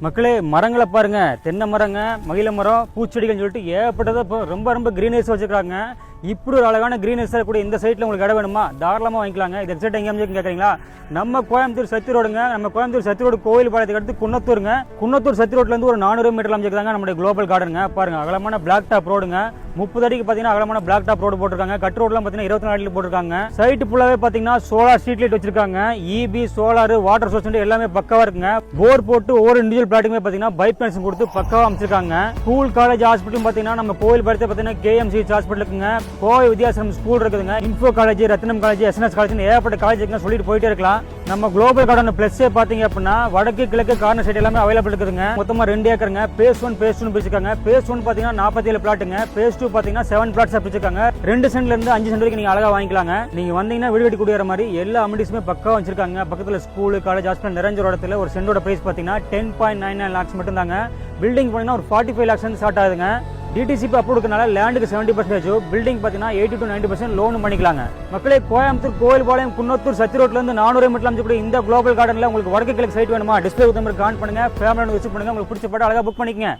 மக்களே மரங்களை பாருங்க, தென்னை மரங்க, மகிழ மரம், பூச்செடிகள்னு சொல்லிட்டு ஏகப்பட்டதை இப்போ ரொம்ப ரொம்ப கிரீனரிஸ் வச்சுருக்காங்க. இப்படி ஒரு அழகான கிரீனரிஸ் கூட இந்த சைட்டில் உங்களுக்கு இடம் வேணுமா? தாராளமாக வாங்கிக்கலாங்க. இது எக்ஸாக்ட் எங்கே அமைஞ்சுன்னு கேட்குறீங்களா? நம்ம கோயம்புத்தூர் சத்தி ரோடுங்க. நம்ம கோயம்புத்தூர் சத்தி ரோடு கோயில் பாளையத்துக்கு அடுத்து குன்னத்தூருங்க. குன்னத்தூர் சத்தி ரோட்லேருந்து ஒரு 400 மீட்டர் அமைச்சிருக்காங்க நம்மளுடைய குளோபல் கார்டனுங்க. பாருங்க, அகலமான பிளாக் டாப் ரோடுங்க. 30 அடிக்கு பார்த்தீங்கன்னா அகலமான பிளாக் டாப் ரோடு போட்டிருக்காங்க. கட் ரோட்லாம் பார்த்தீங்கன்னா 24 அடியில் போட்டிருக்காங்க. சைட்டு ஃபுல்லாகவே பார்த்தீங்கன்னா சோலார் ஸ்ட்ரீட் லைட் வச்சிருக்காங்க. இபி, சோலார், வாட்டர் சோர்ஸ் எல்லாமே பக்காவாக இருக்குங்க. போர் போட்டு ஒவ்வொரு இண்டிவிஜுவல் பிளாட்டுமே பார்த்தீங்கன்னா பைப் கனெக்ஷன் கொடுத்து பக்காவாக அமைச்சிருக்காங்க. ஸ்கூல், காலேஜ், ஹாஸ்பிட்டல் பார்த்தீங்கன்னா நம்ம கோயில் பாளையத்தை பார்த்தீங்கன்னா கேஎம்சிஹெச் ஹாஸ்பிட்டல் இருக்குங்க. கோவை வித்யாசரம் ஸ்கூல் இருக்குதுங்க. இன்ஃபோ காலேஜ், ரத்னம் காலேஜ், எஸ்என்எஸ் காலேஜ், ஏகப்பட்ட காலேஜ் இருக்குன்னு சொல்லிட்டு போயிட்டே இருக்கலாம். நம்ம குளோபல் கார்டன் பிளஸ்ஸே பார்த்தீங்க அப்படின்னா வடக்கு, கிழக்கு, கார்னர் சைடு எல்லாமே அவைலபிள் இருக்குதுங்க. மொத்தமாக 2 ஏக்கருங்க. பேஸ் 1, பேஸ் 2 பிரிச்சிருக்காங்க. பேஸ் 1 பார்த்தீங்கன்னா 47 பிளாட்டுங்க. பேஸ் 2 பார்த்தீங்கன்னா 7 பிளாட்ஸ் பிரிச்சிருக்காங்க. 2 சென்ட்ல இருந்து 5 சென்ட் வரைக்கும் நீங்க அழகா வாங்கிக்கலாங்க. நீங்க வந்தீங்கன்னா வீடு வெட்டி குடியேற மாதிரி எல்லா அமினிட்டிஸுமே பக்காவா வச்சிருக்காங்க. பக்கத்துல ஸ்கூல், காலேஜ், ஹாஸ்பிட்டல் நிறைஞ்ச இடத்துல ஒரு சென்டோட பிரைஸ் பார்த்தீங்கன்னா 10.99 lakhs மட்டும் தாங்க. பில்டிங் பண்ணீங்கன்னா ஒரு 45 lakhs ஸ்டார்ட் ஆகுதுங்க. டிடிசிபி அப்ரூவ் இருக்கனால லேண்டுக்கு 70%, பில்டிங் பார்த்தீங்கன்னா 80 to 90% லோன் பண்ணிக்கலாங்க. மக்களே, கோயம்புத்தூர் கோயில்பாளையம் குன்னத்தூர் சத்தி ரோட்ல இருந்து 400 மீட்டர் அமைச்சக்கூடிய இந்த குளோபல் கார்டன்ல உங்களுக்கு வடக்கு கிழக்கு சைட் வேணுமா? டிஸ்பிளே நம்பர் கான் பண்ணுங்க, ஃபேமிலியோட விசிட் பண்ணுங்க. உங்களுக்கு பிடிச்ச படம் அழகா புக் பண்ணிக்கங்க.